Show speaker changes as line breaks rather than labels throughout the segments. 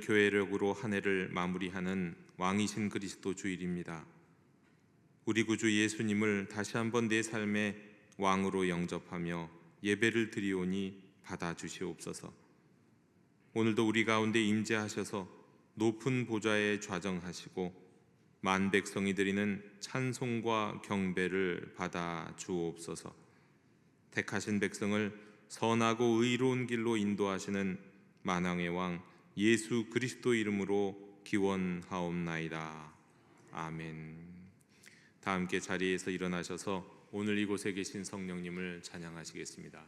교회력으로 한 해를 마무리하는 왕이신 그리스도 주일입니다. 우리 구주 예수님을 다시 한번 내 삶의 왕으로 영접하며 예배를 드리오니 받아주시옵소서. 오늘도 우리 가운데 임재하셔서 높은 보좌에 좌정하시고 만 백성이 드리는 찬송과 경배를 받아 주옵소서. 택하신 백성을 선하고 의로운 길로 인도하시는 만왕의 왕 예수 그리스도 이름으로 기원하옵나이다. 아멘. 다 함께 자리에서 일어나셔서 오늘 이곳에 계신 성령님을 찬양하시겠습니다.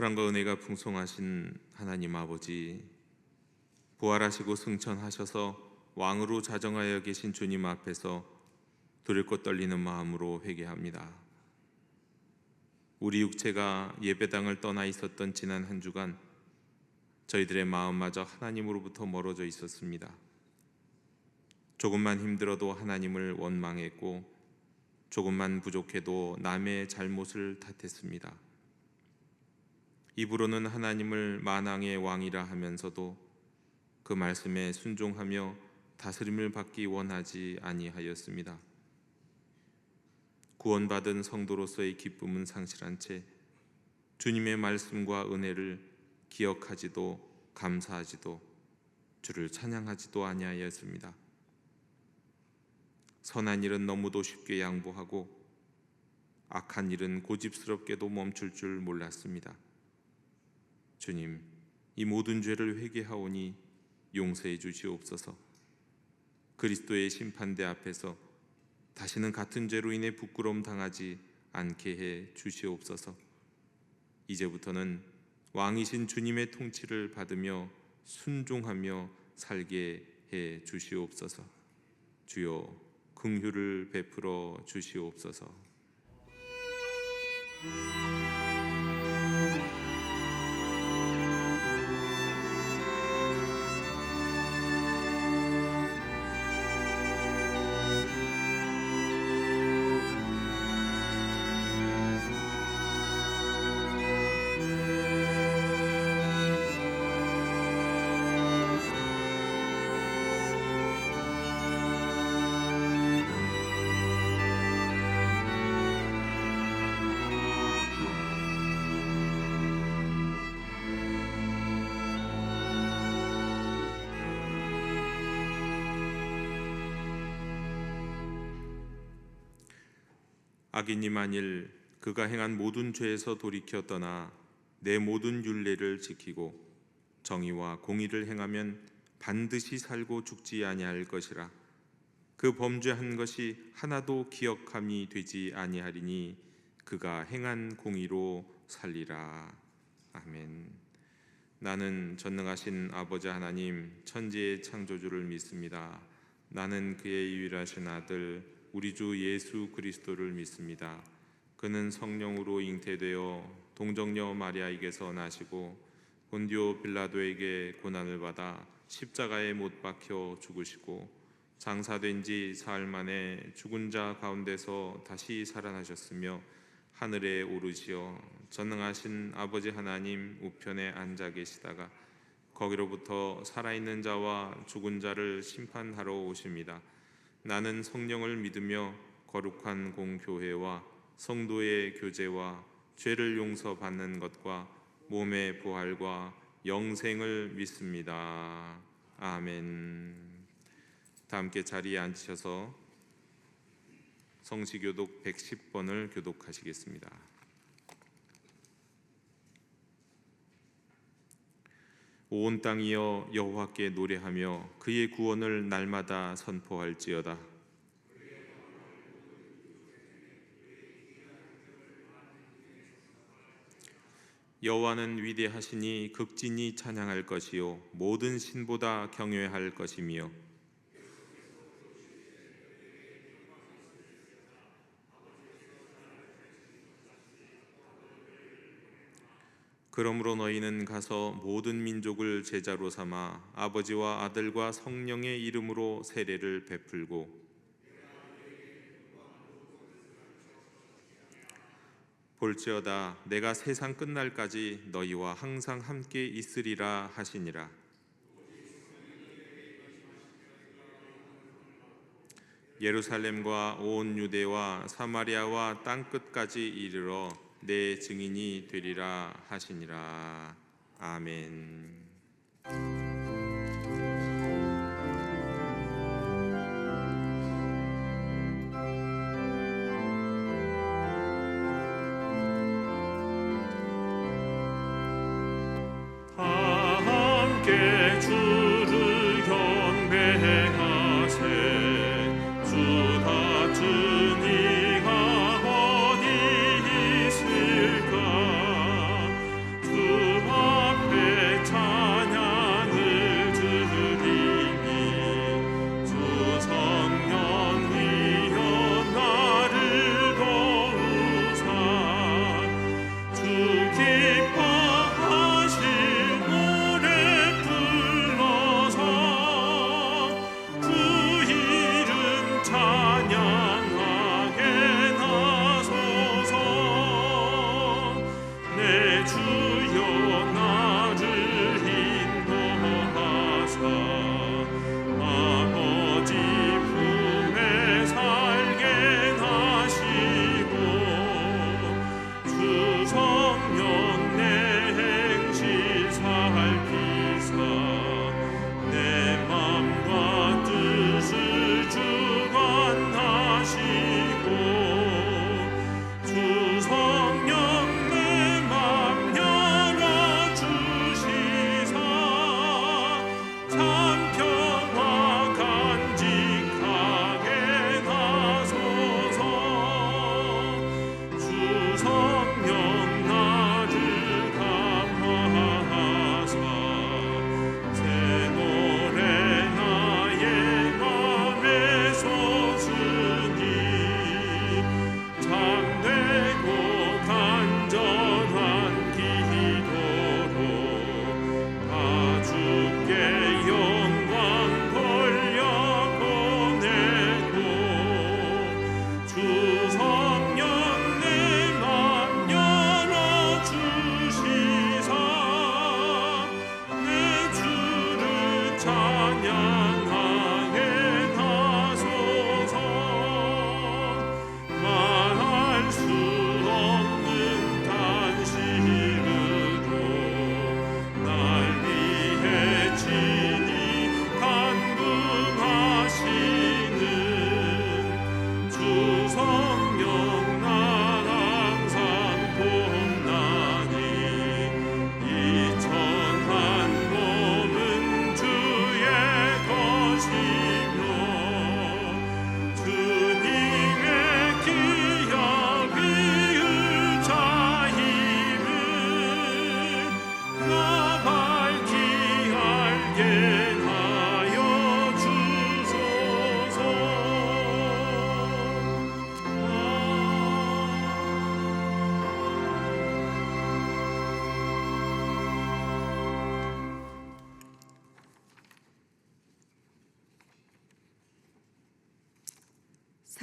사랑과 은혜가 풍성하신 하나님 아버지, 부활하시고 승천하셔서 왕으로 자정하여 계신 주님 앞에서 두렵고 떨리는 마음으로 회개합니다. 우리 육체가 예배당을 떠나 있었던 지난 한 주간 저희들의 마음마저 하나님으로부터 멀어져 있었습니다. 조금만 힘들어도 하나님을 원망했고 조금만 부족해도 남의 잘못을 탓했습니다. 입으로는 하나님을 만왕의 왕이라 하면서도 그 말씀에 순종하며 다스림을 받기 원하지 아니하였습니다. 구원받은 성도로서의 기쁨은 상실한 채 주님의 말씀과 은혜를 기억하지도 감사하지도 주를 찬양하지도 아니하였습니다. 선한 일은 너무도 쉽게 양보하고 악한 일은 고집스럽게도 멈출 줄 몰랐습니다. 주님, 이 모든 죄를 회개하오니 용서해 주시옵소서. 그리스도의 심판대 앞에서 다시는 같은 죄로 인해 부끄러움 당하지 않게 해 주시옵소서. 이제부터는 왕이신 주님의 통치를 받으며 순종하며 살게 해 주시옵소서. 주여, 긍휼을 베풀어 주시옵소서. 악인이 만일 그가 행한 모든 죄에서 돌이켜 떠나 내 모든 율례를 지키고 정의와 공의를 행하면 반드시 살고 죽지 아니할 것이라. 그 범죄한 것이 하나도 기억함이 되지 아니하리니 그가 행한 공의로 살리라. 아멘. 나는 전능하신 아버지 하나님 천지의 창조주를 믿습니다. 나는 그의 유일하신 아들 우리 주 예수 그리스도를 믿습니다. 그는 성령으로 잉태되어 동정녀 마리아에게서 나시고 본디오 빌라도에게 고난을 받아 십자가에 못 박혀 죽으시고 장사된 지 사흘 만에 죽은 자 가운데서 다시 살아나셨으며 하늘에 오르시어 전능하신 아버지 하나님 우편에 앉아 계시다가 거기로부터 살아있는 자와 죽은 자를 심판하러 오십니다. 나는 성령을 믿으며 거룩한 공교회와 성도의 교제와 죄를 용서받는 것과 몸의 부활과 영생을 믿습니다. 아멘. 다 함께 자리에 앉으셔서 성시교독 110번을 교독하시겠습니다. 온 땅이여 여호와께 노래하며 그의 구원을 날마다 선포할지어다. 여호와는 위대하시니 극진히 찬양할 것이요 모든 신보다 경외할 것이며 그러므로 너희는 가서 모든 민족을 제자로 삼아 아버지와 아들과 성령의 이름으로 세례를 베풀고 볼지어다 내가 세상 끝날까지 너희와 항상 함께 있으리라 하시니라. 예루살렘과 온 유대와 사마리아와 땅끝까지 이르러 내 증인이 되리라 하시니라. 아멘.
주를 경배하세. 주 같은 이가 어디 있을까. 주 앞에 찬양을 드리니 주 성령이여 나를 도우사. 주 기뻐하신 노래 불러서 주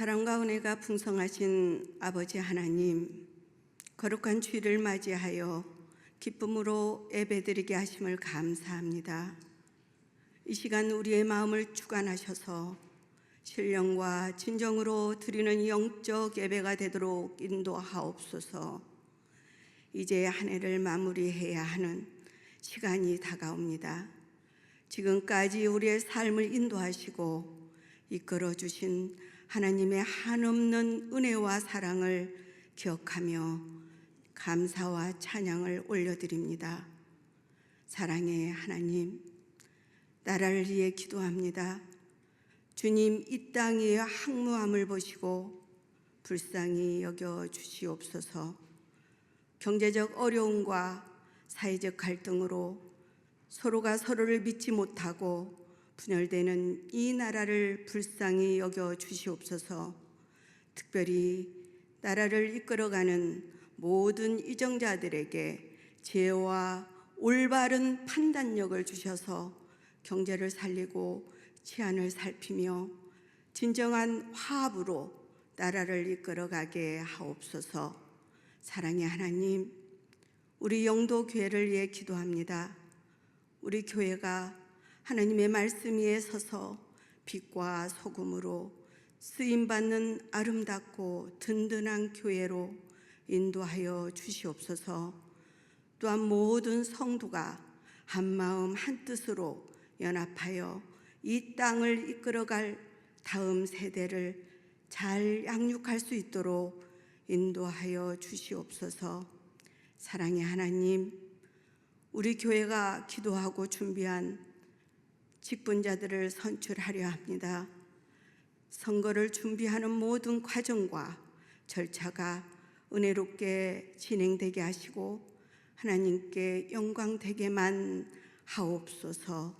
사랑과 은혜가 풍성하신 아버지 하나님, 거룩한 주일을 맞이하여 기쁨으로 예배드리게 하심을 감사합니다. 이 시간 우리의 마음을 주관하셔서 신령과 진정으로 드리는 영적 예배가 되도록 인도하옵소서. 이제 한 해를 마무리해야 하는 시간이 다가옵니다. 지금까지 우리의 삶을 인도하시고 이끌어 주신 하나님의 한없는 은혜와 사랑을 기억하며 감사와 찬양을 올려드립니다. 사랑의 하나님, 나라를 위해 기도합니다. 주님, 이 땅의 항무함을 보시고 불쌍히 여겨 주시옵소서. 경제적 어려움과 사회적 갈등으로 서로가 서로를 믿지 못하고 분열되는 이 나라를 불쌍히 여겨 주시옵소서. 특별히 나라를 이끌어가는 모든 이정자들에게 지혜와 올바른 판단력을 주셔서 경제를 살리고 치안을 살피며 진정한 화합으로 나라를 이끌어가게 하옵소서. 사랑의 하나님, 우리 영도교회를 위해 기도합니다. 우리 교회가 하나님의 말씀 위에 서서 빛과 소금으로 쓰임받는 아름답고 든든한 교회로 인도하여 주시옵소서. 또한 모든 성도가 한마음 한뜻으로 연합하여 이 땅을 이끌어갈 다음 세대를 잘 양육할 수 있도록 인도하여 주시옵소서. 사랑의 하나님, 우리 교회가 기도하고 준비한 직분자들을 선출하려 합니다. 선거를 준비하는 모든 과정과 절차가 은혜롭게 진행되게 하시고 하나님께 영광되게만 하옵소서.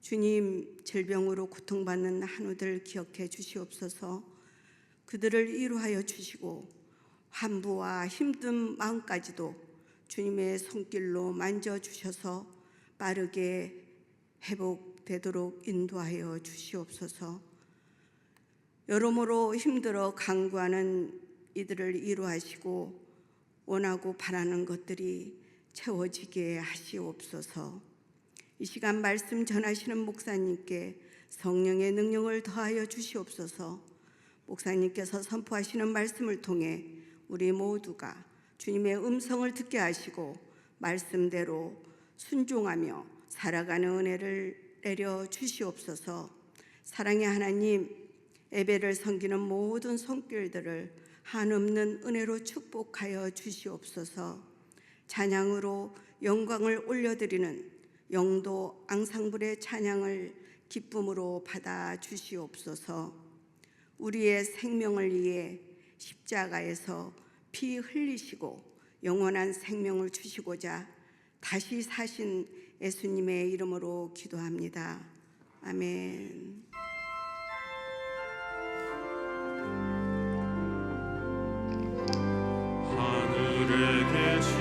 주님, 질병으로 고통받는 한우들 기억해 주시옵소서. 그들을 위로하여 주시고 환부와 힘든 마음까지도 주님의 손길로 만져주셔서 빠르게 회복되도록 인도하여 주시옵소서. 여러모로 힘들어 간구하는 이들을 위로하시고 원하고 바라는 것들이 채워지게 하시옵소서. 이 시간 말씀 전하시는 목사님께 성령의 능력을 더하여 주시옵소서. 목사님께서 선포하시는 말씀을 통해 우리 모두가 주님의 음성을 듣게 하시고 말씀대로 순종하며 살아가는 은혜를 내려 주시옵소서. 사랑의 하나님, 예배를 섬기는 모든 손길들을 한없는 은혜로 축복하여 주시옵소서. 찬양으로 영광을 올려드리는 영도 앙상블의 찬양을 기쁨으로 받아 주시옵소서. 우리의 생명을 위해 십자가에서 피 흘리시고 영원한 생명을 주시고자 다시 사신 예수님의 이름으로 기도합니다. 아멘.
하늘에 계신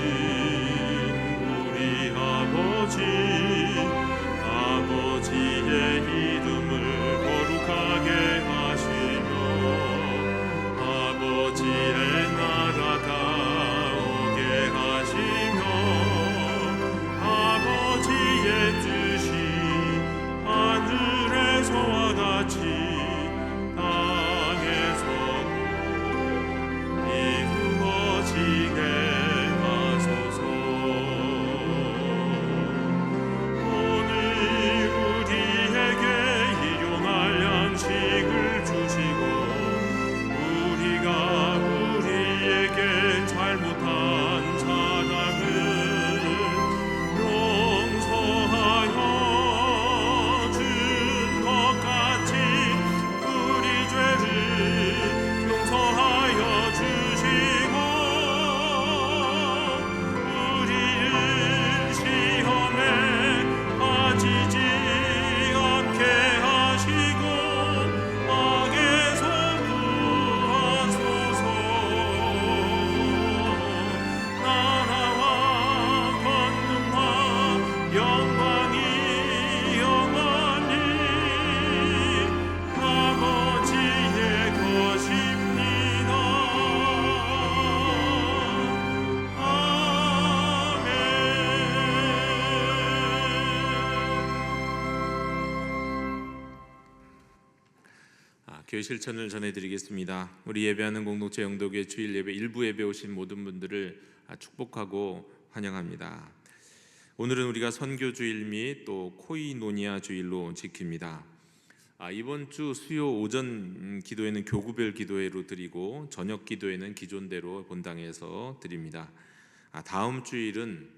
우리 아버지의 이름을 거룩하게 하시며 아버지의 나라가 오게 하시며 아버지의 뜻이 하늘에서와
교회 실천을 전해드리겠습니다. 우리 예배하는 공동체 영도교회 주일 예배 일부 예배 오신 모든 분들을 축복하고 환영합니다. 오늘은 우리가 선교 주일 및 또 코이노니아 주일로 지킵니다. 이번 주 수요 오전 기도회는 교구별 기도회로 드리고 저녁 기도회는 기존대로 본당에서 드립니다. 다음 주일은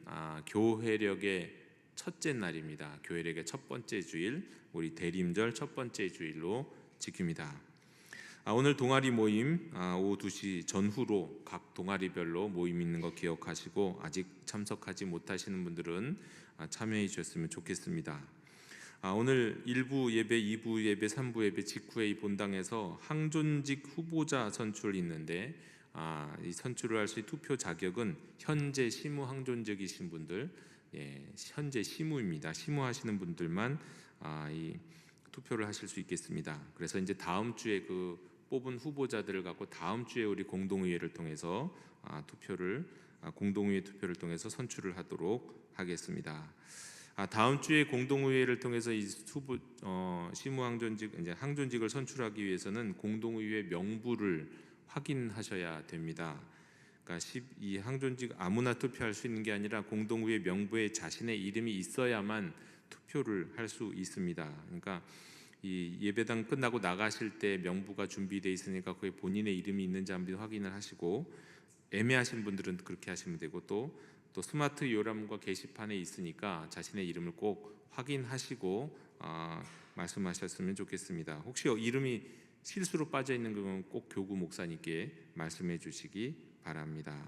교회력의 첫째 날입니다. 교회력의 첫 번째 주일, 우리 대림절 첫 번째 주일로 지킵니다. 오늘 동아리 모임 오후 2시 전후로 각 동아리별로 모임 있는 거 기억하시고 아직 참석하지 못하시는 분들은 참여해 주셨으면 좋겠습니다. 오늘 1부 예배, 2부 예배, 3부 예배 직후에 이 본당에서 항존직 후보자 선출이 있는데 이 선출을 할 수 있는 투표 자격은 현재 시무 항존직이신 분들, 현재 시무입니다. 시무하시는 분들만 이 투표를 하실 수 있겠습니다. 그래서 이제 다음 주에 그 뽑은 후보자들을 갖고 다음 주에 우리 공동의회를 통해서 공동의회 투표를 통해서 선출을 하도록 하겠습니다. 다음 주에 공동의회를 통해서 이 시무 항존직 이제 항존직을 선출하기 위해서는 공동의회 명부를 확인하셔야 됩니다. 그러니까 이 항존직 아무나 투표할 수 있는 게 아니라 공동의회 명부에 자신의 이름이 있어야만 투표를 할 수 있습니다. 그러니까 이 예배당 끝나고 나가실 때 명부가 준비되어 있으니까 거기에 본인의 이름이 있는지 한번 확인을 하시고, 애매하신 분들은 그렇게 하시면 되고 또 스마트 요람과 게시판에 있으니까 자신의 이름을 꼭 확인하시고 말씀하셨으면 좋겠습니다. 혹시 이름이 실수로 빠져 있는 경우는 꼭 교구 목사님께 말씀해 주시기 바랍니다.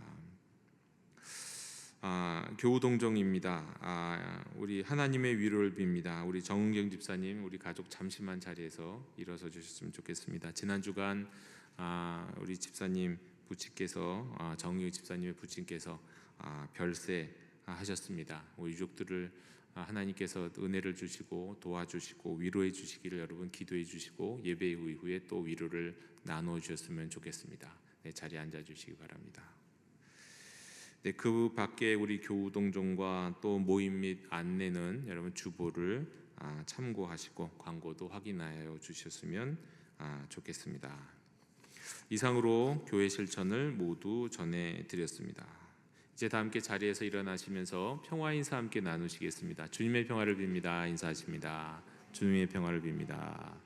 교우동정입니다. 우리 하나님의 위로를 빕니다. 우리 정은경 집사님, 우리 가족 잠시만 자리에서 일어서 주셨으면 좋겠습니다. 지난 주간 우리 집사님 부친께서 정유 집사님의 부친께서 별세 하셨습니다. 우리 유족들을 하나님께서 은혜를 주시고 도와주시고 위로해 주시기를 여러분 기도해 주시고 예배 이후에 또 위로를 나누어 주셨으면 좋겠습니다. 자리에 앉아 주시기 바랍니다. 그 밖에 우리 교우동정과 또 모임 및 안내는 여러분 주보를 참고하시고 광고도 확인하여 주셨으면 좋겠습니다. 이상으로 교회 실천을 모두 전해드렸습니다. 이제 다 함께 자리에서 일어나시면서 평화 인사 함께 나누시겠습니다. 주님의 평화를 빕니다. 인사하십니다. 주님의 평화를 빕니다.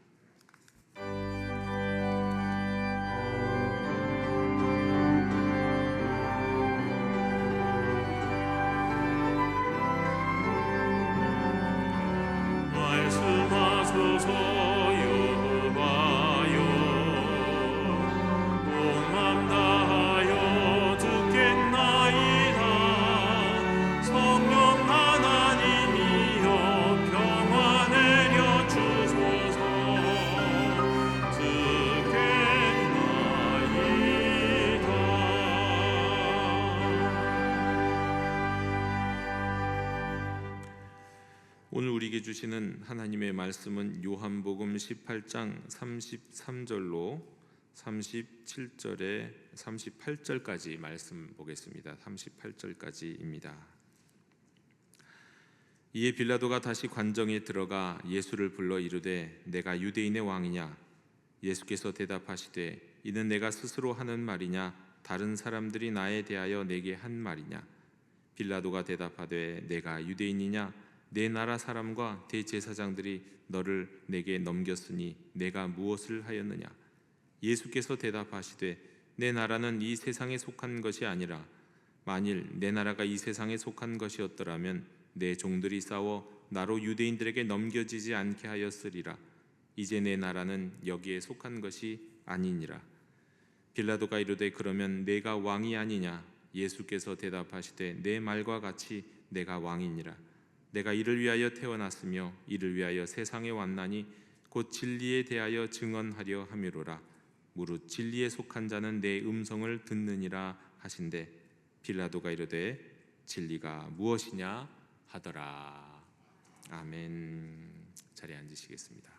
말씀하소서 여호와여, 온 맘 다하여 듣겠나이다. 성령 하나님이여 평화 내려 주소서. 듣겠나이다.
오늘 우리에게 주시는 하나님의 말씀은 요한복음 18장 33절로 37절에 38절까지 말씀 보겠습니다. 38절까지입니다. 이에 빌라도가 다시 관정에 들어가 예수를 불러 이르되 내가 유대인의 왕이냐? 예수께서 대답하시되 이는 내가 스스로 하는 말이냐? 다른 사람들이 나에 대하여 내게 한 말이냐? 빌라도가 대답하되 내가 유대인이냐? 내 나라 사람과 대제사장들이 너를 내게 넘겼으니 내가 무엇을 하였느냐? 예수께서 대답하시되 내 나라는 이 세상에 속한 것이 아니라 만일 내 나라가 이 세상에 속한 것이었더라면 내 종들이 싸워 나로 유대인들에게 넘겨지지 않게 하였으리라. 이제 내 나라는 여기에 속한 것이 아니니라. 빌라도가 이르되 그러면 내가 왕이 아니냐? 예수께서 대답하시되 내 말과 같이 내가 왕이니라. 내가 이를 위하여 태어났으며 이를 위하여 세상에 왔나니 곧 진리에 대하여 증언하려 함이로라. 무릇 진리에 속한 자는 내 음성을 듣느니라 하신대 빌라도가 이르되 진리가 무엇이냐 하더라. 아멘. 자리에 앉으시겠습니다.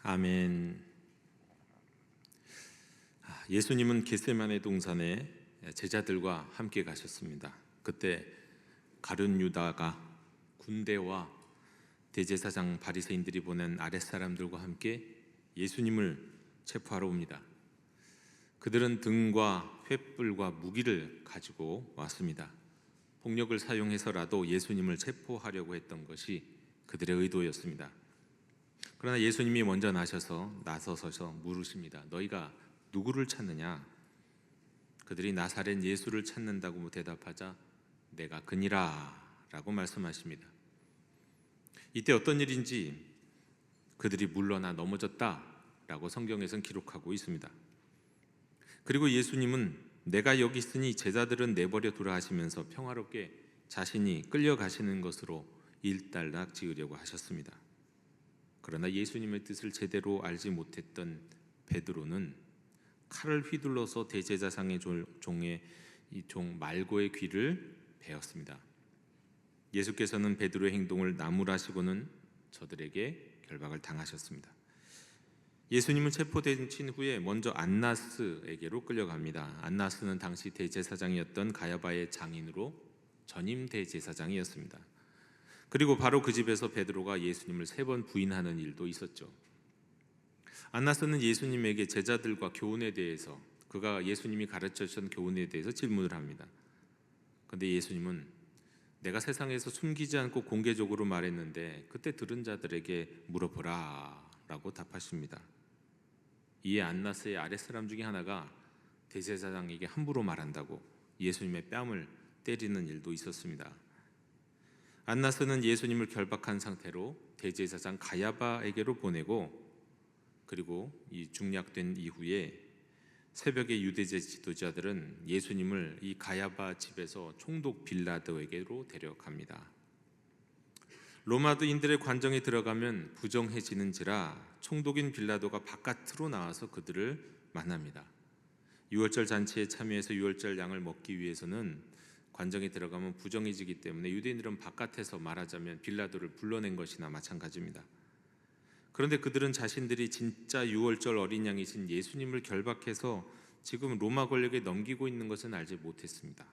아멘. 예수님은 겟세마네 동산에 제자들과 함께 가셨습니다. 그때 가룟 유다가 군대와 대제사장 바리새인들이 보낸 아랫사람들과 함께 예수님을 체포하러 옵니다. 그들은 등과 횃불과 무기를 가지고 왔습니다. 폭력을 사용해서라도 예수님을 체포하려고 했던 것이 그들의 의도였습니다. 그러나 예수님이 먼저 나서서 물으십니다. 너희가 누구를 찾느냐? 그들이 나사렛 예수를 찾는다고 대답하자 내가 그니라 라고 말씀하십니다. 이때 어떤 일인지 그들이 물러나 넘어졌다 라고 성경에서는 기록하고 있습니다. 그리고 예수님은 내가 여기 있으니 제자들은 내버려 두라 하시면서 평화롭게 자신이 끌려가시는 것으로 일단락 지으려고 하셨습니다. 그러나 예수님의 뜻을 제대로 알지 못했던 베드로는 칼을 휘둘러서 대제사장의 종의 종 말고의 귀를 베었습니다. 예수께서는 베드로의 행동을 나무라시고는 저들에게 결박을 당하셨습니다. 예수님은 체포되신 후에 먼저 안나스에게로 끌려갑니다. 안나스는 당시 대제사장이었던 가야바의 장인으로 전임 대제사장이었습니다. 그리고 바로 그 집에서 베드로가 예수님을 3번 부인하는 일도 있었죠. 안나스는 예수님에게 제자들과 교훈에 대해서 그가 예수님이 가르쳐주신 교훈에 대해서 질문을 합니다. 그런데 예수님은 내가 세상에서 숨기지 않고 공개적으로 말했는데 그때 들은 자들에게 물어보라 라고 답하십니다. 이에 안나스의 아랫사람 중에 하나가 대제사장에게 함부로 말한다고 예수님의 뺨을 때리는 일도 있었습니다. 안나스는 예수님을 결박한 상태로 대제사장 가야바에게로 보내고 그리고 이 중략된 이후에 새벽에 유대제 지도자들은 예수님을 이 가야바 집에서 총독 빌라도에게로 데려갑니다. 로마인들의 관정에 들어가면 부정해지는지라 총독인 빌라도가 바깥으로 나와서 그들을 만납니다. 유월절 잔치에 참여해서 유월절 양을 먹기 위해서는 관정에 들어가면 부정해지기 때문에 유대인들은 바깥에서 말하자면 빌라도를 불러낸 것이나 마찬가지입니다. 그런데 그들은 자신들이 진짜 유월절 어린 양이신 예수님을 결박해서 지금 로마 권력에 넘기고 있는 것은 알지 못했습니다.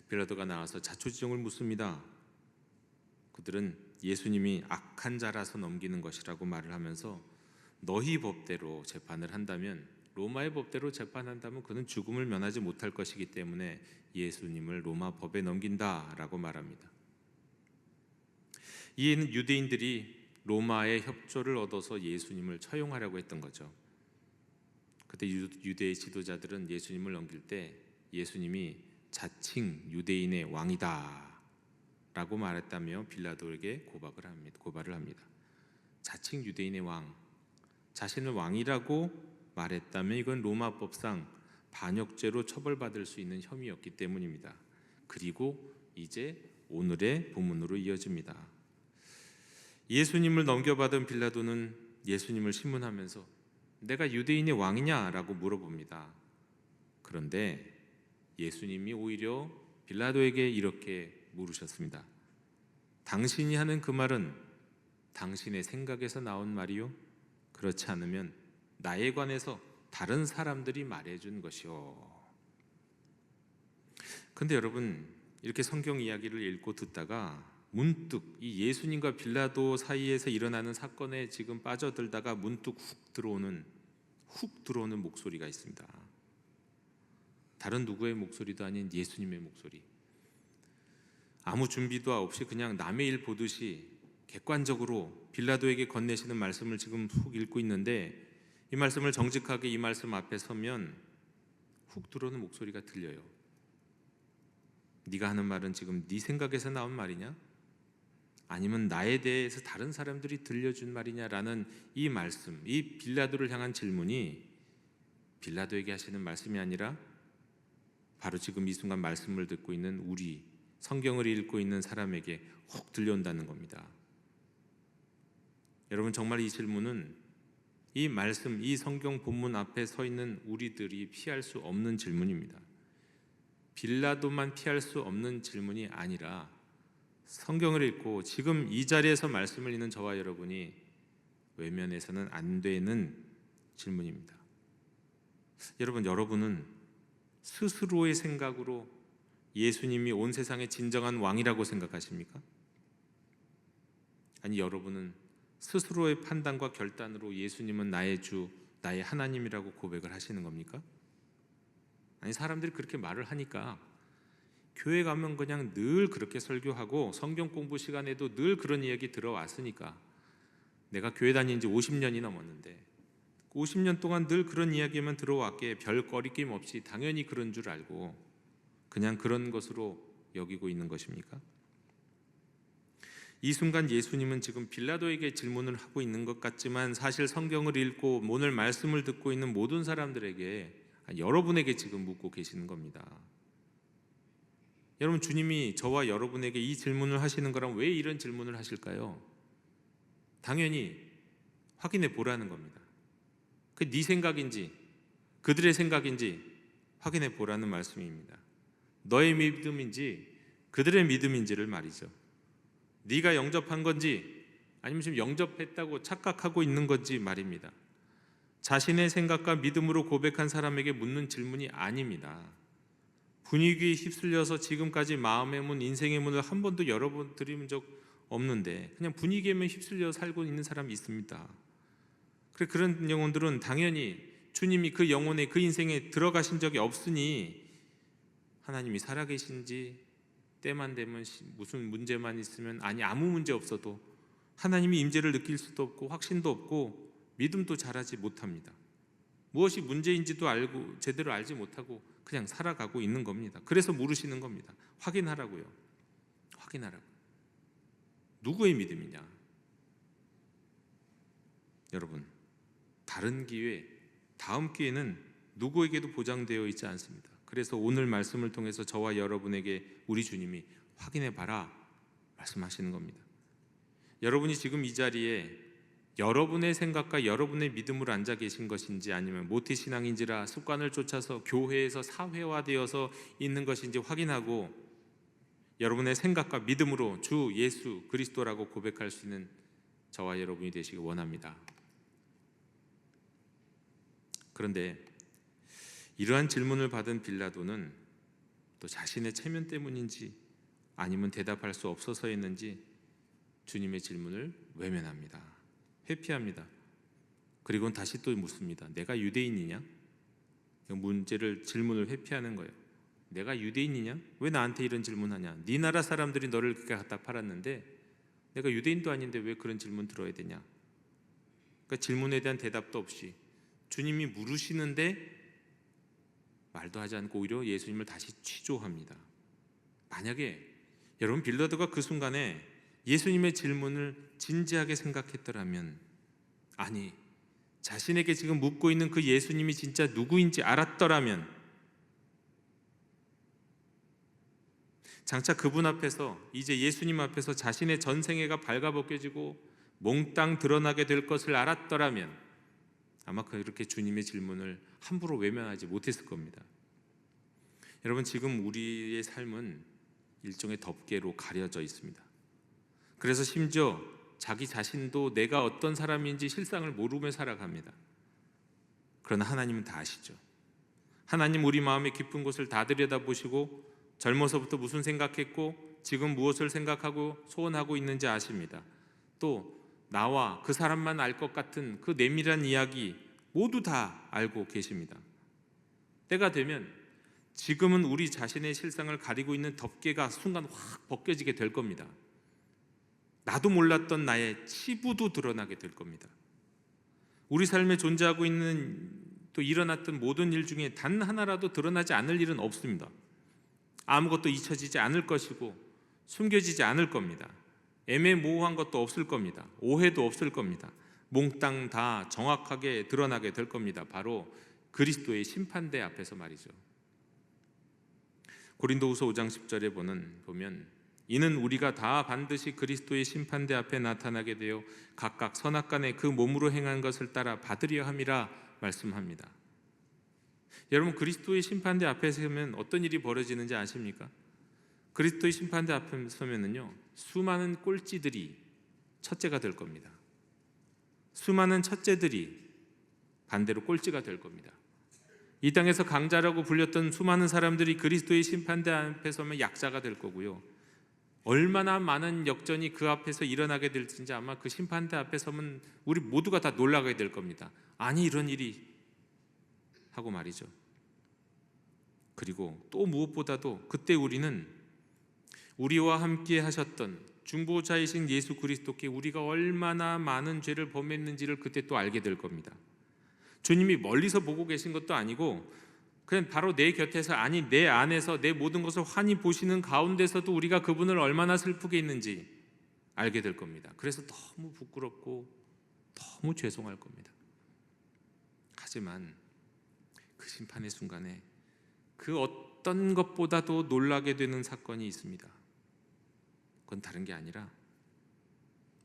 빌라도가 나와서 자초지종을 묻습니다. 그들은 예수님이 악한 자라서 넘기는 것이라고 말을 하면서 너희 법대로 재판을 한다면, 로마의 법대로 재판한다면 그는 죽음을 면하지 못할 것이기 때문에 예수님을 로마 법에 넘긴다라고 말합니다. 이에는 유대인들이 로마의 협조를 얻어서 예수님을 처형하려고 했던 거죠. 그때 유대의 지도자들은 예수님을 넘길 때 예수님이 자칭 유대인의 왕이다 라고 말했다며 빌라도에게 고발을 합니다. 자칭 유대인의 왕, 자신을 왕이라고 말했다면 이건 로마법상 반역죄로 처벌받을 수 있는 혐의였기 때문입니다. 그리고 이제 오늘의 본문으로 이어집니다. 예수님을 넘겨받은 빌라도는 예수님을 신문하면서 내가 유대인의 왕이냐라고 물어봅니다. 그런데 예수님이 오히려 빌라도에게 이렇게 물으셨습니다. 당신이 하는 그 말은 당신의 생각에서 나온 말이요? 그렇지 않으면 나에 관해서 다른 사람들이 말해준 것이요. 근데 여러분, 이렇게 성경 이야기를 읽고 듣다가 문득 이 예수님과 빌라도 사이에서 일어나는 사건에 지금 빠져들다가 문득 훅 들어오는 목소리가 있습니다. 다른 누구의 목소리도 아닌 예수님의 목소리. 아무 준비도 없이 그냥 남의 일 보듯이 객관적으로 빌라도에게 건네시는 말씀을 지금 훅 읽고 있는데, 이 말씀을 정직하게 이 말씀 앞에 서면 훅 들어오는 목소리가 들려요. 네가 하는 말은 지금 네 생각에서 나온 말이냐? 아니면 나에 대해서 다른 사람들이 들려준 말이냐라는 이 말씀, 이 빌라도를 향한 질문이 빌라도에게 하시는 말씀이 아니라 바로 지금 이 순간 말씀을 듣고 있는 우리, 성경을 읽고 있는 사람에게 훅 들려온다는 겁니다. 여러분, 정말 이 질문은 이 말씀, 이 성경 본문 앞에 서 있는 우리들이 피할 수 없는 질문입니다. 빌라도만 피할 수 없는 질문이 아니라 성경을 읽고 지금 이 자리에서 말씀을 읽는 저와 여러분이 외면해서는 안 되는 질문입니다. 여러분은 스스로의 생각으로 예수님이 온 세상의 진정한 왕이라고 생각하십니까? 아니, 여러분은 스스로의 판단과 결단으로 예수님은 나의 주, 나의 하나님이라고 고백을 하시는 겁니까? 아니, 사람들이 그렇게 말을 하니까 교회 가면 그냥 늘 그렇게 설교하고 성경 공부 시간에도 늘 그런 이야기 들어왔으니까, 내가 교회 다닌 지 50년이 넘었는데 50년 동안 늘 그런 이야기만 들어왔기에 별 거리낌 없이 당연히 그런 줄 알고 그냥 그런 것으로 여기고 있는 것입니까? 이 순간 예수님은 지금 빌라도에게 질문을 하고 있는 것 같지만 사실 성경을 읽고 오늘 말씀을 듣고 있는 모든 사람들에게, 여러분에게 지금 묻고 계시는 겁니다. 여러분, 주님이 저와 여러분에게 이 질문을 하시는 거라면 왜 이런 질문을 하실까요? 당연히 확인해 보라는 겁니다. 그 네 생각인지 그들의 생각인지 확인해 보라는 말씀입니다. 너의 믿음인지 그들의 믿음인지를 말이죠. 네가 영접한 건지 아니면 지금 영접했다고 착각하고 있는 건지 말입니다. 자신의 생각과 믿음으로 고백한 사람에게 묻는 질문이 아닙니다. 분위기에 휩쓸려서 지금까지 마음의 문, 인생의 문을 한 번도 열어드린 적 없는데 그냥 분위기에만 휩쓸려 살고 있는 사람이 있습니다. 그런 영혼들은 당연히 주님이 그 영혼에, 그 인생에 들어가신 적이 없으니 하나님이 살아계신지, 때만 되면 무슨 문제만 있으면, 아니 아무 문제 없어도 하나님이 임재를 느낄 수도 없고 확신도 없고 믿음도 잘하지 못합니다. 무엇이 문제인지도 알고 제대로 알지 못하고 그냥 살아가고 있는 겁니다. 그래서 물으시는 겁니다. 확인하라고요. 확인하라고. 누구의 믿음이냐? 여러분, 다른 기회, 다음 기회는 누구에게도 보장되어 있지 않습니다. 그래서 오늘 말씀을 통해서 저와 여러분에게 우리 주님이 확인해 봐라 말씀하시는 겁니다. 여러분이 지금 이 자리에 여러분의 생각과 여러분의 믿음으로 앉아 계신 것인지, 아니면 모태신앙인지라 습관을 쫓아서 교회에서 사회화되어서 있는 것인지 확인하고 여러분의 생각과 믿음으로 주 예수 그리스도라고 고백할 수 있는 저와 여러분이 되시기 원합니다. 그런데 이러한 질문을 받은 빌라도는 또 자신의 체면 때문인지 아니면 대답할 수 없어서였는지 주님의 질문을 외면합니다. 회피합니다. 그리고는 다시 또 묻습니다. 내가 유대인이냐? 질문을 회피하는 거예요. 내가 유대인이냐? 왜 나한테 이런 질문하냐? 네 나라 사람들이 너를 그렇게 갖다 팔았는데 내가 유대인도 아닌데 왜 그런 질문 들어야 되냐? 그러니까 질문에 대한 대답도 없이 주님이 물으시는데 말도 하지 않고 오히려 예수님을 다시 취조합니다. 만약에 여러분 빌라도가 그 순간에 예수님의 질문을 진지하게 생각했더라면, 아니 자신에게 지금 묻고 있는 그 예수님이 진짜 누구인지 알았더라면, 장차 그분 앞에서, 이제 예수님 앞에서 자신의 전생애가 발가벗겨지고 몽땅 드러나게 될 것을 알았더라면 아마 그렇게 주님의 질문을 함부로 외면하지 못했을 겁니다. 여러분, 지금 우리의 삶은 일종의 덮개로 가려져 있습니다. 그래서 심지어 자기 자신도 내가 어떤 사람인지 실상을 모르며 살아갑니다. 그러나 하나님은 다 아시죠. 하나님 우리 마음의 깊은 곳을 다 들여다보시고 젊어서부터 무슨 생각했고 지금 무엇을 생각하고 소원하고 있는지 아십니다. 또 나와 그 사람만 알 것 같은 그 내밀한 이야기 모두 다 알고 계십니다. 때가 되면 지금은 우리 자신의 실상을 가리고 있는 덮개가 순간 확 벗겨지게 될 겁니다. 나도 몰랐던 나의 치부도 드러나게 될 겁니다. 우리 삶에 존재하고 있는 또 일어났던 모든 일 중에 단 하나라도 드러나지 않을 일은 없습니다. 아무것도 잊혀지지 않을 것이고 숨겨지지 않을 겁니다. 애매모호한 것도 없을 겁니다. 오해도 없을 겁니다. 몽땅 다 정확하게 드러나게 될 겁니다. 바로 그리스도의 심판대 앞에서 말이죠. 고린도후서 5장 10절에 보면 이는 우리가 다 반드시 그리스도의 심판대 앞에 나타나게 되어 각각 선악간에 그 몸으로 행한 것을 따라 받으려 함이라 말씀합니다. 여러분, 그리스도의 심판대 앞에 서면 어떤 일이 벌어지는지 아십니까? 그리스도의 심판대 앞에 서면은요, 수많은 꼴찌들이 첫째가 될 겁니다. 수많은 첫째들이 반대로 꼴찌가 될 겁니다. 이 땅에서 강자라고 불렸던 수많은 사람들이 그리스도의 심판대 앞에 서면 약자가 될 거고요. 얼마나 많은 역전이 그 앞에서 일어나게 될지 아마 그 심판대 앞에 서면 우리 모두가 다 놀라게 될 겁니다. 아니 이런 일이 하고 말이죠. 그리고 또 무엇보다도 그때 우리는 우리와 함께 하셨던 중보자이신 예수 그리스도께 우리가 얼마나 많은 죄를 범했는지를 그때 또 알게 될 겁니다. 주님이 멀리서 보고 계신 것도 아니고 그냥 바로 내 곁에서, 아니 내 안에서 내 모든 것을 환히 보시는 가운데서도 우리가 그분을 얼마나 슬프게 했는지 알게 될 겁니다. 그래서 너무 부끄럽고 너무 죄송할 겁니다. 하지만 그 심판의 순간에 그 어떤 것보다도 놀라게 되는 사건이 있습니다. 그건 다른 게 아니라,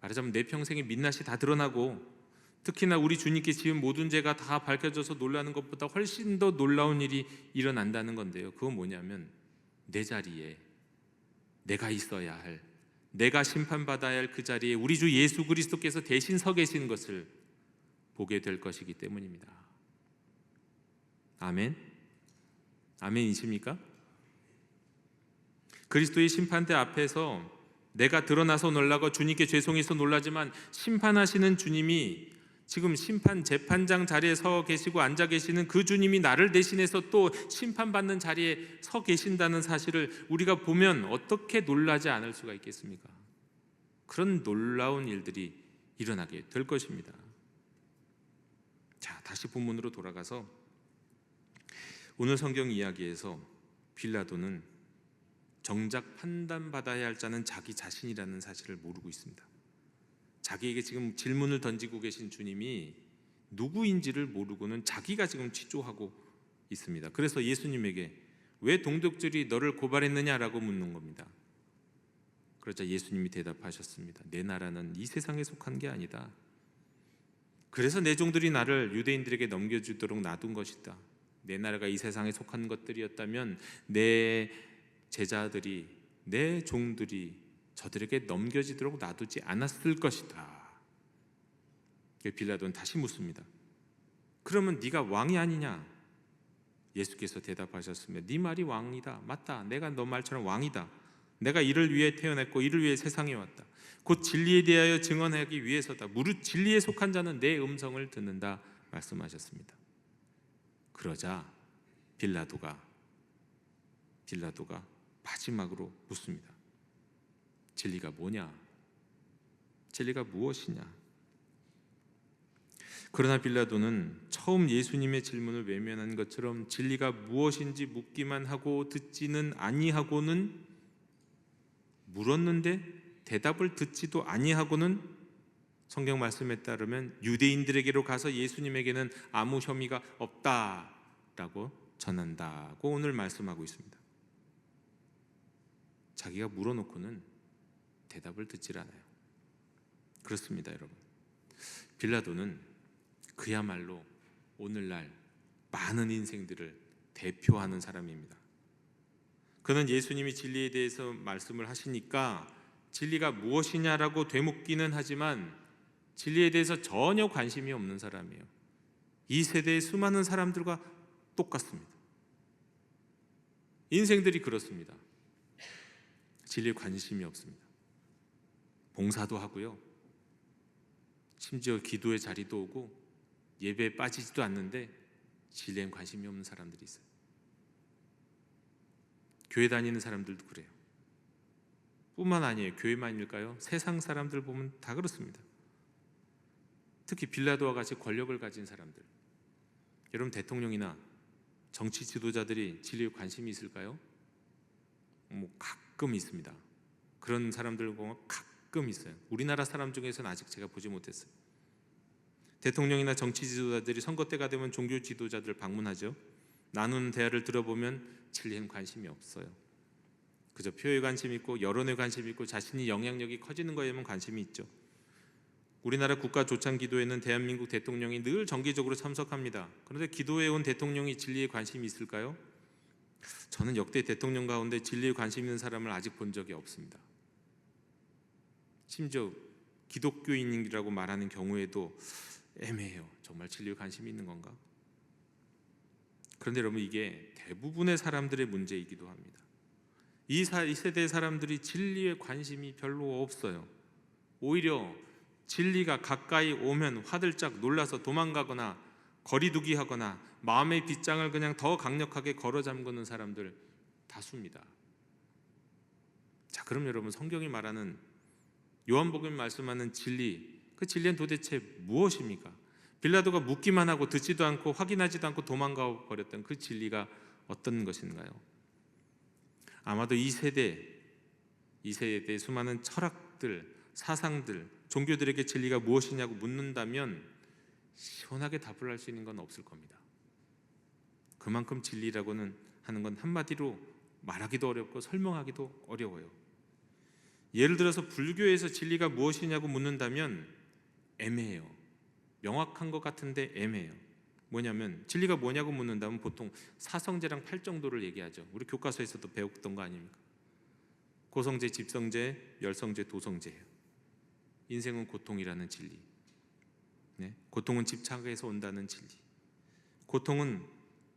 말하자면 내 평생의 민낯이 다 드러나고 특히나 우리 주님께 지은 모든 죄가 다 밝혀져서 놀라는 것보다 훨씬 더 놀라운 일이 일어난다는 건데요. 그건 뭐냐면 내 자리에 내가 있어야 할, 내가 심판받아야 할 그 자리에 우리 주 예수 그리스도께서 대신 서 계신 것을 보게 될 것이기 때문입니다. 아멘? 아멘이십니까? 그리스도의 심판대 앞에서 내가 드러나서 놀라고 주님께 죄송해서 놀라지만 심판하시는 주님이 지금 심판 재판장 자리에 서 계시고 앉아 계시는 그 주님이 나를 대신해서 또 심판받는 자리에 서 계신다는 사실을 우리가 보면 어떻게 놀라지 않을 수가 있겠습니까? 그런 놀라운 일들이 일어나게 될 것입니다. 자, 다시 본문으로 돌아가서 오늘 성경 이야기에서 빌라도는 정작 판단받아야 할 자는 자기 자신이라는 사실을 모르고 있습니다. 자기에게 지금 질문을 던지고 계신 주님이 누구인지를 모르고는 자기가 지금 취조하고 있습니다. 그래서 예수님에게 왜 동독들이 너를 고발했느냐라고 묻는 겁니다. 그러자 예수님이 대답하셨습니다. 내 나라는 이 세상에 속한 게 아니다. 그래서 내 종들이 나를 유대인들에게 넘겨주도록 놔둔 것이다. 내 나라가 이 세상에 속한 것들이었다면 내 제자들이, 내 종들이 저들에게 넘겨지도록 놔두지 않았을 것이다. 빌라도는 다시 묻습니다. 그러면 네가 왕이 아니냐? 예수께서 대답하셨으며 네 말이 왕이다. 맞다. 내가 너 말처럼 왕이다. 내가 이를 위해 태어났고 이를 위해 세상에 왔다. 곧 진리에 대하여 증언하기 위해서다. 무릇 진리에 속한 자는 내 음성을 듣는다 말씀하셨습니다. 그러자 빌라도가 마지막으로 묻습니다. 진리가 뭐냐? 진리가 무엇이냐? 그러나 빌라도는 처음 예수님의 질문을 외면한 것처럼 진리가 무엇인지 묻기만 하고 듣지는 아니하고는, 물었는데 대답을 듣지도 아니하고는 성경 말씀에 따르면 유대인들에게로 가서 예수님에게는 아무 혐의가 없다라고 전한다고 오늘 말씀하고 있습니다. 자기가 물어놓고는 대답을 듣질 않아요. 그렇습니다, 여러분. 빌라도는 그야말로 오늘날 많은 인생들을 대표하는 사람입니다. 그는 예수님이 진리에 대해서 말씀을 하시니까 진리가 무엇이냐라고 되묻기는 하지만 진리에 대해서 전혀 관심이 없는 사람이에요. 이 세대의 수많은 사람들과 똑같습니다. 인생들이 그렇습니다. 진리에 관심이 없습니다. 봉사도 하고요, 심지어 기도의 자리도 오고 예배에 빠지지도 않는데 진리에 관심이 없는 사람들이 있어요. 교회 다니는 사람들도 그래요. 뿐만 아니에요. 교회만일까요? 세상 사람들 보면 다 그렇습니다. 특히 빌라도와 같이 권력을 가진 사람들, 여러분 대통령이나 정치 지도자들이 진리에 관심이 있을까요? 가끔 있습니다. 그런 사람들 보면 가끔 있어요. 우리나라 사람 중에서는 아직 제가 보지 못했어요. 대통령이나 정치 지도자들이 선거 때가 되면 종교 지도자들을 방문하죠. 나누는 대화를 들어보면 진리엔 관심이 없어요. 그저 표에 관심이 있고 여론에 관심이 있고 자신이 영향력이 커지는 거에만 관심이 있죠. 우리나라 국가 조창 기도에는 대한민국 대통령이 늘 정기적으로 참석합니다. 그런데 기도에 온 대통령이 진리에 관심이 있을까요? 저는 역대 대통령 가운데 진리에 관심 있는 사람을 아직 본 적이 없습니다. 심지어 기독교인이라고 말하는 경우에도 애매해요. 정말 진리에 관심이 있는 건가? 그런데 여러분, 이게 대부분의 사람들의 문제이기도 합니다. 이 세대 사람들이 진리에 관심이 별로 없어요. 오히려 진리가 가까이 오면 화들짝 놀라서 도망가거나 거리두기 하거나 마음의 빗장을 그냥 더 강력하게 걸어 잠그는 사람들 다수입니다. 자, 그럼 여러분, 성경이 말하는, 요한복음이 말씀하는 진리, 그 진리는 도대체 무엇입니까? 빌라도가 묻기만 하고 듣지도 않고 확인하지도 않고 도망가 버렸던 그 진리가 어떤 것인가요? 아마도 이 세대의 수많은 철학들, 사상들, 종교들에게 진리가 무엇이냐고 묻는다면 시원하게 답을 할 수 있는 건 없을 겁니다. 그만큼 진리라고는 하는 건 한마디로 말하기도 어렵고 설명하기도 어려워요. 예를 들어서 불교에서 진리가 무엇이냐고 묻는다면 애매해요. 명확한 것 같은데 애매해요. 뭐냐면, 진리가 뭐냐고 묻는다면 보통 사성제랑 팔정도를 얘기하죠. 우리 교과서에서도 배웠던 거 아닙니까? 고성제, 집성제, 열성제, 도성제예요. 인생은 고통이라는 진리, 네? 고통은 집착에서 온다는 진리. 고통은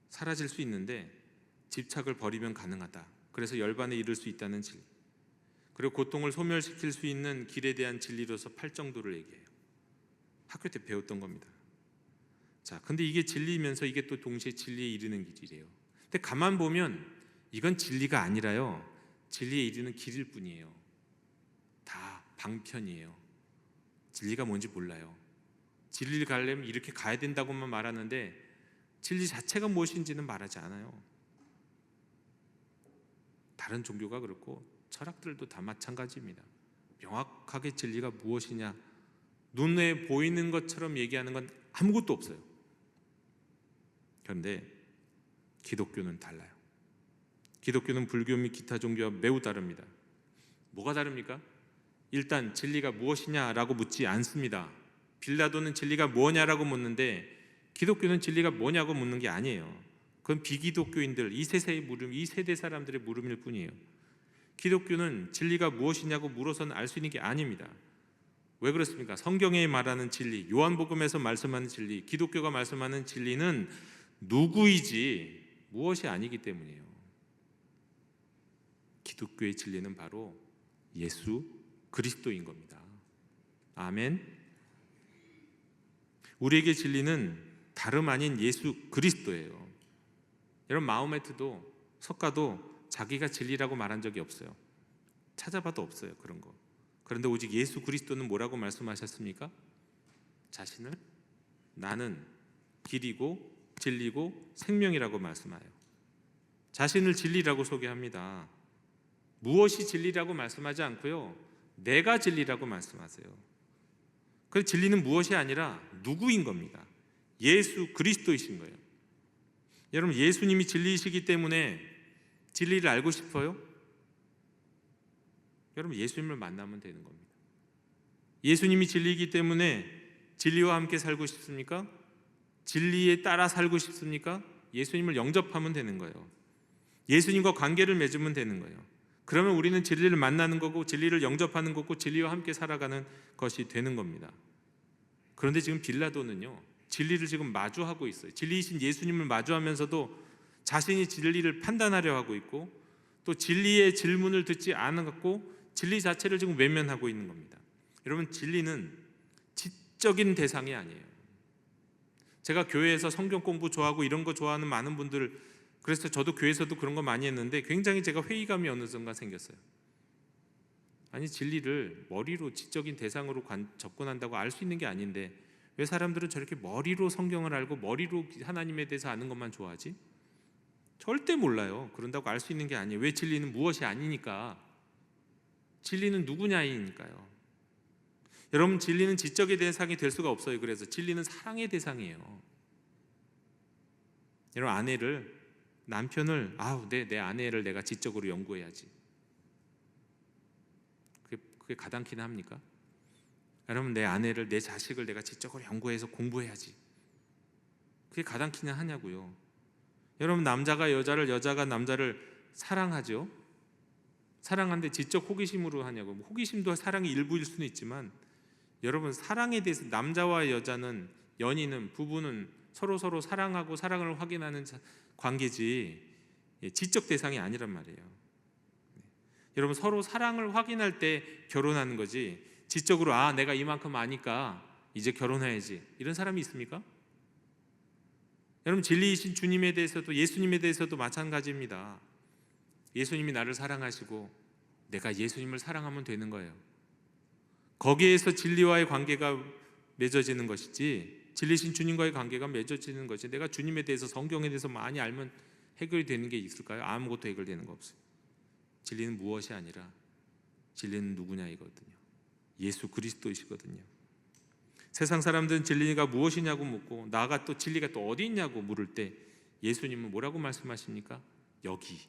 사라질 수 있는데 집착을 버리면 가능하다. 그래서 열반에 이를 수 있다는 진리. 그리고 고통을 소멸시킬 수 있는 길에 대한 진리로서 팔정도를 얘기해요. 학교 때 배웠던 겁니다. 자, 근데 이게 진리면서 이게 또 동시에 진리에 이르는 길이래요. 근데 가만 보면 이건 진리가 아니라요, 진리에 이르는 길일 뿐이에요. 다 방편이에요. 진리가 뭔지 몰라요. 진리를 가려면 이렇게 가야 된다고만 말하는데 진리 자체가 무엇인지는 말하지 않아요. 다른 종교가 그렇고 철학들도 다 마찬가지입니다. 명확하게 진리가 무엇이냐, 눈에 보이는 것처럼 얘기하는 건 아무것도 없어요. 그런데 기독교는 달라요. 기독교는 불교 및 기타 종교와 매우 다릅니다. 뭐가 다릅니까? 일단 진리가 무엇이냐라고 묻지 않습니다. 빌라도는 진리가 뭐냐라고 묻는데 기독교는 진리가 뭐냐고 묻는 게 아니에요. 그건 비기독교인들, 이 세대 사람들의 물음일 뿐이에요. 기독교는 진리가 무엇이냐고 물어서는 알 수 있는 게 아닙니다. 왜 그렇습니까? 성경에 말하는 진리, 요한복음에서 말씀하는 진리, 기독교가 말씀하는 진리는 누구이지 무엇이 아니기 때문이에요. 기독교의 진리는 바로 예수 그리스도인 겁니다. 아멘. 우리에게 진리는 다름 아닌 예수 그리스도예요. 여러분, 마호메트도 석가도 자기가 진리라고 말한 적이 없어요. 찾아봐도 없어요, 그런 거. 그런데 오직 예수 그리스도는 뭐라고 말씀하셨습니까? 자신을 나는 길이고 진리고 생명이라고 말씀하여 자신을 진리라고 소개합니다. 무엇이 진리라고 말씀하지 않고요, 내가 진리라고 말씀하세요. 그래서 진리는 무엇이 아니라 누구인 겁니다. 예수 그리스도이신 거예요. 여러분, 예수님이 진리이시기 때문에 진리를 알고 싶어요? 여러분, 예수님을 만나면 되는 겁니다. 예수님이 진리이기 때문에 진리와 함께 살고 싶습니까? 진리에 따라 살고 싶습니까? 예수님을 영접하면 되는 거예요. 예수님과 관계를 맺으면 되는 거예요. 그러면 우리는 진리를 만나는 거고 진리를 영접하는 거고 진리와 함께 살아가는 것이 되는 겁니다. 그런데 지금 빌라도는요, 진리를 지금 마주하고 있어요. 진리이신 예수님을 마주하면서도 자신이 진리를 판단하려 하고 있고 또 진리의 질문을 듣지 않았고 진리 자체를 지금 외면하고 있는 겁니다. 여러분, 진리는 지적인 대상이 아니에요. 제가 교회에서 성경 공부 좋아하고 이런 거 좋아하는 많은 분들, 그래서 저도 교회에서도 그런 거 많이 했는데 굉장히 제가 회의감이 어느 순간 생겼어요. 아니, 진리를 머리로 지적인 대상으로 접근한다고 알 수 있는 게 아닌데 왜 사람들은 저렇게 머리로 성경을 알고 머리로 하나님에 대해서 아는 것만 좋아하지? 절대 몰라요. 그런다고 알 수 있는 게 아니에요. 왜? 진리는 무엇이 아니니까. 진리는 누구냐이니까요. 여러분, 진리는 지적의 대상이 될 수가 없어요. 그래서 진리는 사랑의 대상이에요. 여러분, 남편을 내 아내를 내가 지적으로 연구해야지. 그게 가당키나 합니까? 여러분, 내 아내를, 내 자식을 내가 지적으로 연구해서 공부해야지. 그게 가당키나 하냐고요. 여러분, 남자가 여자를, 여자가 남자를 사랑하죠. 사랑하는데 지적 호기심으로 하냐고. 호기심도 사랑의 일부일 수는 있지만 여러분, 사랑에 대해서 남자와 여자는, 연인은, 부부는 서로 사랑하고 사랑을 확인하는 관계지 지적 대상이 아니란 말이에요. 여러분, 서로 사랑을 확인할 때 결혼하는 거지, 지적으로 내가 이만큼 아니까 이제 결혼해야지, 이런 사람이 있습니까? 여러분, 진리이신 주님에 대해서도, 예수님에 대해서도 마찬가지입니다. 예수님이 나를 사랑하시고 내가 예수님을 사랑하면 되는 거예요. 거기에서 진리와의 관계가 맺어지는 것이지, 진리신 주님과의 관계가 맺어지는 것이, 내가 주님에 대해서, 성경에 대해서 많이 알면 해결이 되는 게 있을까요? 아무것도 해결되는 거 없어요. 진리는 무엇이 아니라 진리는 누구냐이거든요. 예수 그리스도이시거든요. 세상 사람들은 진리가 무엇이냐고 묻고, 나가 또 진리가 또 어디 있냐고 물을 때 예수님은 뭐라고 말씀하십니까? 여기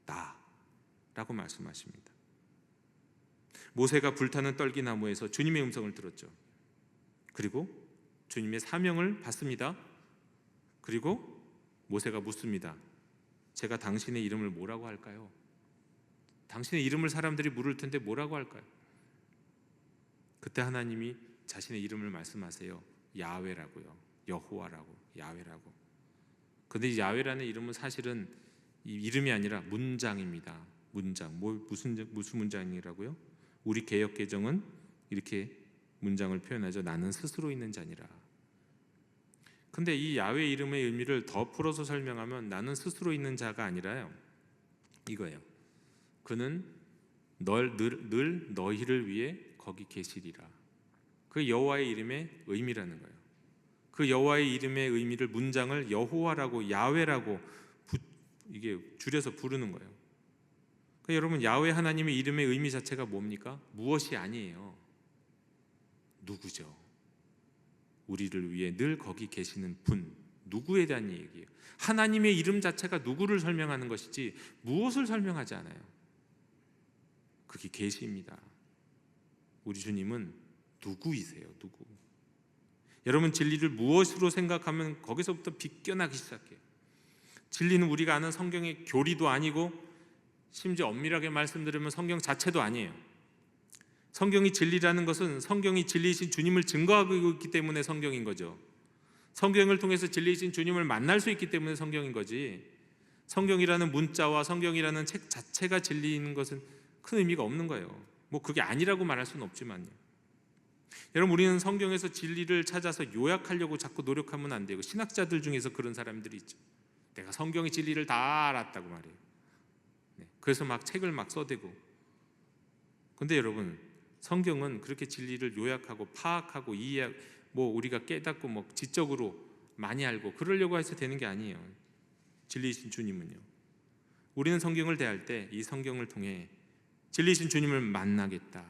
나라고 말씀하십니다. 모세가 불타는 떨기나무에서 주님의 음성을 들었죠. 그리고 주님의 사명을 받습니다. 그리고 모세가 묻습니다. 제가 당신의 이름을 뭐라고 할까요? 당신의 이름을 사람들이 물을 텐데 뭐라고 할까요? 그때 하나님이 자신의 이름을 말씀하세요. 야훼라고요. 여호와라고, 야훼라고. 근데 이 야훼라는 이름은 사실은 이 이름이 아니라 문장입니다. 문장. 무슨 문장이라고요? 우리 개역 개정은 이렇게 문장을 표현하죠. 나는 스스로 있는 자니라. 근데 이 야훼 이름의 의미를 더 풀어서 설명하면, 나는 스스로 있는 자가 아니라요, 이거예요. 그는 늘 너희를 위해 거기 계시리라. 그 여호와의 이름의 의미라는 거예요. 그 여호와의 이름의 의미를, 문장을 여호와라고, 야훼라고 이게 줄여서 부르는 거예요. 그러니까 여러분, 야훼 하나님의 이름의 의미 자체가 뭡니까? 무엇이 아니에요. 누구죠. 우리를 위해 늘 거기 계시는 분, 누구에 대한 얘기예요. 하나님의 이름 자체가 누구를 설명하는 것이지 무엇을 설명하지 않아요. 그게 계시입니다. 우리 주님은 누구이세요? 누구. 여러분, 진리를 무엇으로 생각하면 거기서부터 비껴나기 시작해요. 진리는 우리가 아는 성경의 교리도 아니고, 심지어 엄밀하게 말씀드리면 성경 자체도 아니에요. 성경이 진리라는 것은 성경이 진리이신 주님을 증거하고 있기 때문에 성경인 거죠. 성경을 통해서 진리이신 주님을 만날 수 있기 때문에 성경인 거지, 성경이라는 문자와 성경이라는 책 자체가 진리인 것은 큰 의미가 없는 거예요. 뭐 그게 아니라고 말할 수는 없지만요. 여러분, 우리는 성경에서 진리를 찾아서 요약하려고 자꾸 노력하면 안 되고, 신학자들 중에서 그런 사람들이 있죠. 내가 성경의 진리를 다 알았다고 말해요. 그래서 막 책을 막 써대고. 근데 여러분, 성경은 그렇게 진리를 요약하고 파악하고 뭐 우리가 깨닫고 뭐 지적으로 많이 알고 그러려고 해서 되는 게 아니에요. 진리이신 주님은요, 우리는 성경을 대할 때 이 성경을 통해 진리이신 주님을 만나겠다,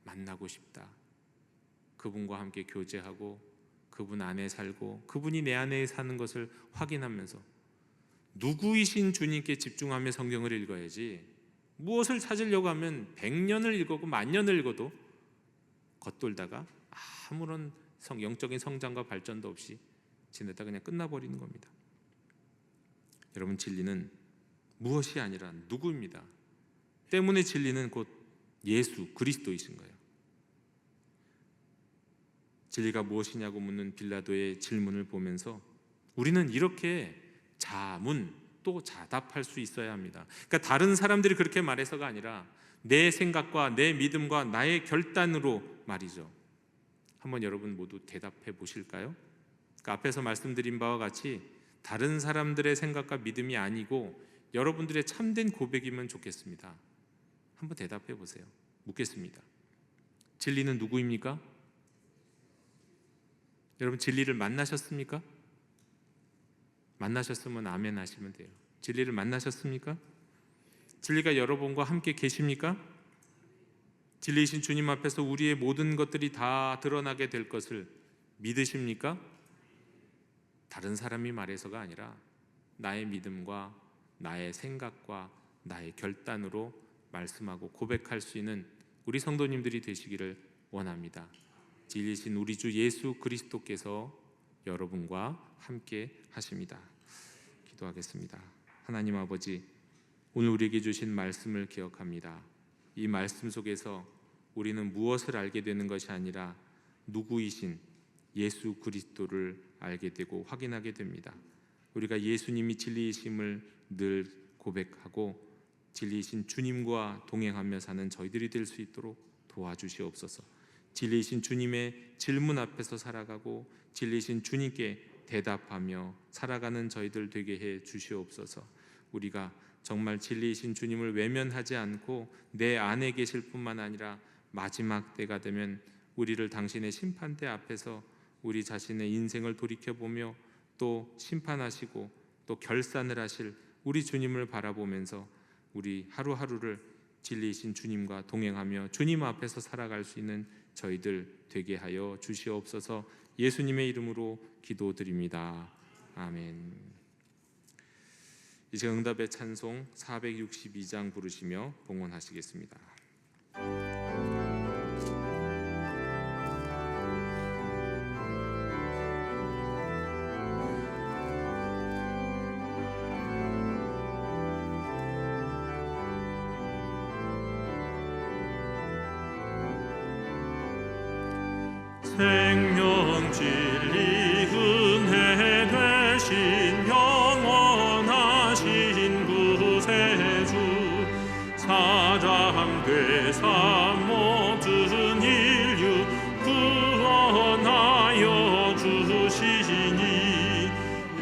만나고 싶다, 그분과 함께 교제하고 그분 안에 살고 그분이 내 안에 사는 것을 확인하면서 누구이신 주님께 집중하며 성경을 읽어야지, 무엇을 찾으려고 하면 100년을 읽고 10,000년을 읽어도 겉돌다가 아무런 영적인 성장과 발전도 없이 지내다 그냥 끝나버리는 겁니다. 여러분, 진리는 무엇이 아니라 누구입니다. 때문에 진리는 곧 예수 그리스도이신 거예요. 진리가 무엇이냐고 묻는 빌라도의 질문을 보면서 우리는 이렇게 자문 또 자답할 수 있어야 합니다. 그러니까 다른 사람들이 그렇게 말해서가 아니라 내 생각과 내 믿음과 나의 결단으로 말이죠. 한번 여러분 모두 대답해 보실까요? 그러니까 앞에서 말씀드린 바와 같이 다른 사람들의 생각과 믿음이 아니고 여러분들의 참된 고백이면 좋겠습니다. 한번 대답해 보세요. 묻겠습니다. 진리는 누구입니까? 여러분, 진리를 만나셨습니까? 만나셨으면 아멘 하시면 돼요. 진리를 만나셨습니까? 진리가 여러분과 함께 계십니까? 진리이신 주님 앞에서 우리의 모든 것들이 다 드러나게 될 것을 믿으십니까? 다른 사람이 말해서가 아니라 나의 믿음과 나의 생각과 나의 결단으로 말씀하고 고백할 수 있는 우리 성도님들이 되시기를 원합니다. 진리이신 우리 주 예수 그리스도께서 여러분과 함께 하십니다. 기도하겠습니다. 하나님 아버지, 오늘 우리에게 주신 말씀을 기억합니다. 이 말씀 속에서 우리는 무엇을 알게 되는 것이 아니라 누구이신 예수 그리스도를 알게 되고 확인하게 됩니다. 우리가 예수님이 진리이심을 늘 고백하고 진리이신 주님과 동행하며 사는 저희들이 될 수 있도록 도와주시옵소서. 진리이신 주님의 질문 앞에서 살아가고 진리이신 주님께 대답하며 살아가는 저희들 되게 해 주시옵소서. 우리가 정말 진리이신 주님을 외면하지 않고 내 안에 계실 뿐만 아니라 마지막 때가 되면 우리를 당신의 심판대 앞에서 우리 자신의 인생을 돌이켜보며 또 심판하시고 또 결산을 하실 우리 주님을 바라보면서 우리 하루하루를 진리이신 주님과 동행하며 주님 앞에서 살아갈 수 있는 저희들 되게 하여 주시옵소서. 예수님의 이름으로 기도드립니다. 아멘. 이제 응답의 찬송 462장 부르시며 봉헌하시겠습니다.
생명 진리 은혜 되신 영원하신 구세주 사람 되사 모든 인류 구원하여 주시니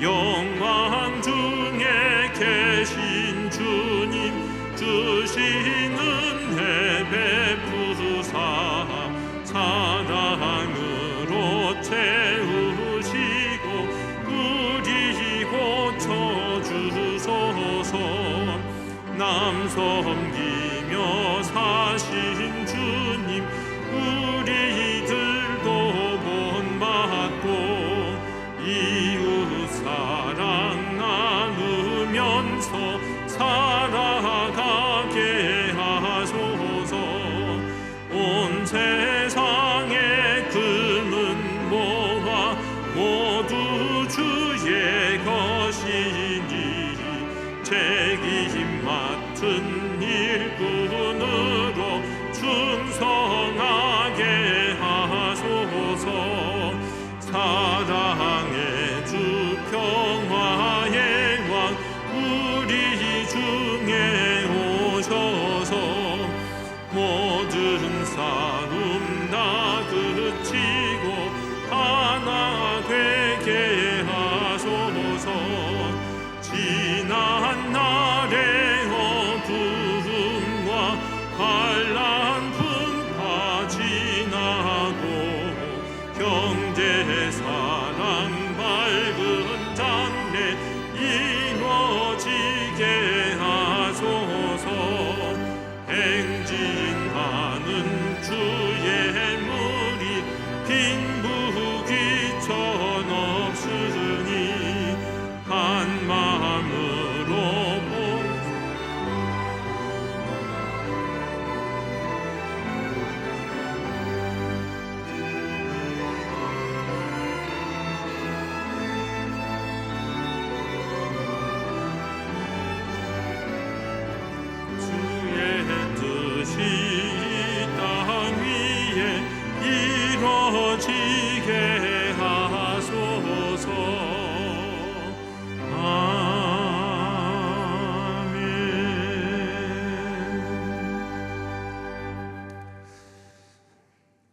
영광 중에 계신 주님 주신 은혜 베푸사 사랑으로 채우시고 우리 고쳐주소서. 남 섬기며 사신 주님 우리들도 본받고 이웃 사랑 나누면서 살아가게 하소서. 온 세상의 금은 모아 모두 주의 것이니 책임 맡은 일꾼으로 충성하게 하소서. 사랑의 주 평화의 왕 우리 중에 오셔서 모든 싸움 다 그치고 하나 되게 하소서. 지난 날의 어두움과 환난 풍파 지나고 형제 사랑 밝은 장래 이루어지게 하소서. 행진하는 주의 무리 빈부귀천 없으니 한 마음으로 땅 위에 이루어지게 하소서. 아멘.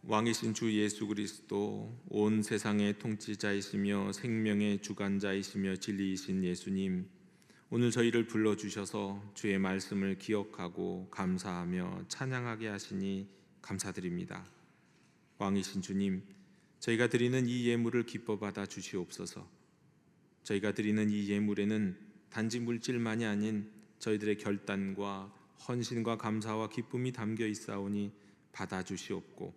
왕이신 주 예수 그리스도 온 세상의 통치자이시며 생명의 주관자이시며 진리이신 예수님, 오늘 저희를 불러주셔서 주의 말씀을 기억하고 감사하며 찬양하게 하시니 감사드립니다. 왕이신 주님, 저희가 드리는 이 예물을 기뻐 받아 주시옵소서. 저희가 드리는 이 예물에는 단지 물질만이 아닌 저희들의 결단과 헌신과 감사와 기쁨이 담겨 있사오니 받아 주시옵고,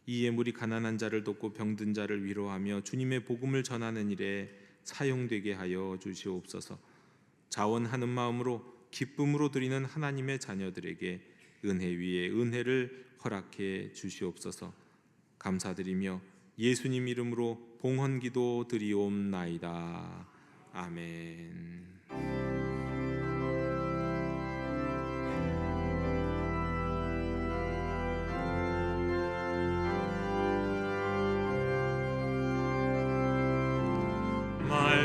이 예물이 가난한 자를 돕고 병든 자를 위로하며 주님의 복음을 전하는 일에 사용되게 하여 주시옵소서. 자원하는 마음으로 기쁨으로 드리는 하나님의 자녀들에게 은혜 위에 은혜를 허락해 주시옵소서. 감사드리며 예수님 이름으로 봉헌기도 드리옵나이다. 아멘.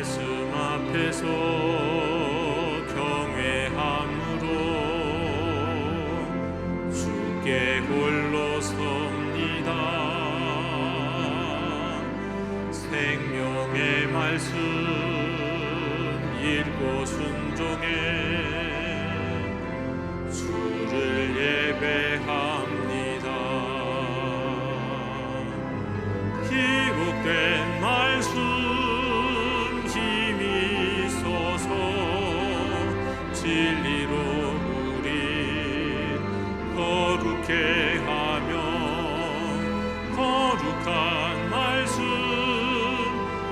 말씀 앞에서 경외함으로 주께 홀로 섭니다. 생명의 말씀 읽고 순종해 주를 예배합니다. 기록된 말씀 힘이 있어서 진리로 우리 거룩해 하며 거룩한 말씀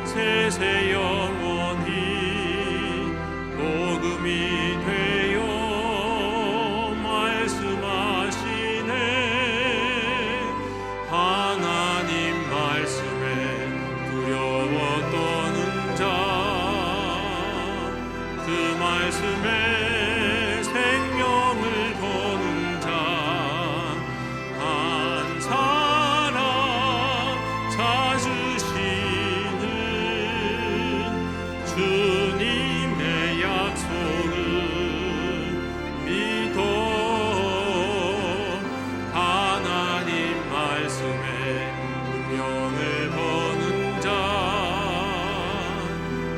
세세 영원히 복음이 되어 말씀하시네. 하나님 말씀에 두려워 떠는 자 그 말씀에 생명을 거는 자 한 사람 찾으시는 주님의 약속을 믿어. 하나님 말씀에 운명을 거는 자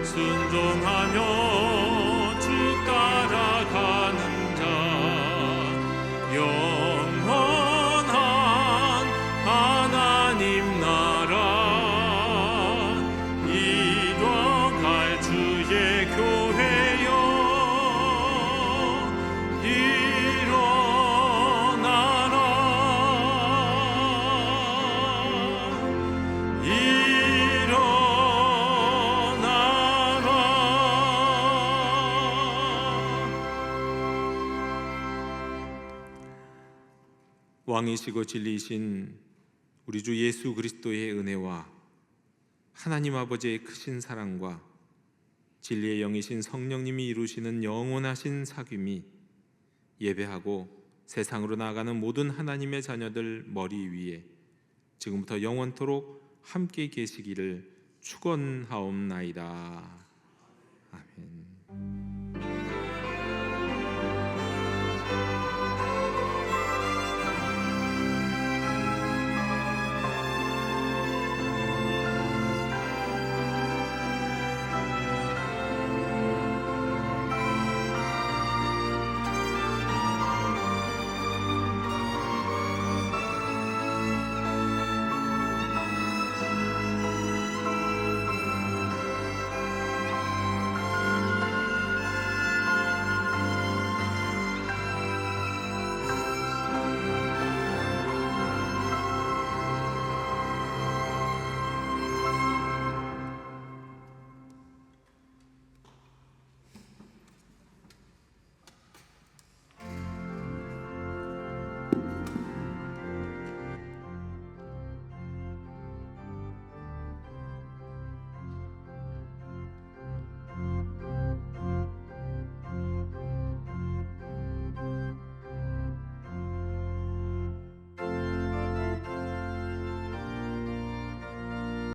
순종하며 주 따라가는 자 영원한 하나님 나라 이뤄갈 주의 교회여 일어나라.
왕이시고 진리이신 우리 주 예수 그리스도의 은혜와 하나님 아버지의 크신 사랑과 진리의 영이신 성령님이 이루시는 영원하신 사귐이 예배하고 세상으로 나아가는 모든 하나님의 자녀들 머리 위에 지금부터 영원토록 함께 계시기를 축원하옵나이다.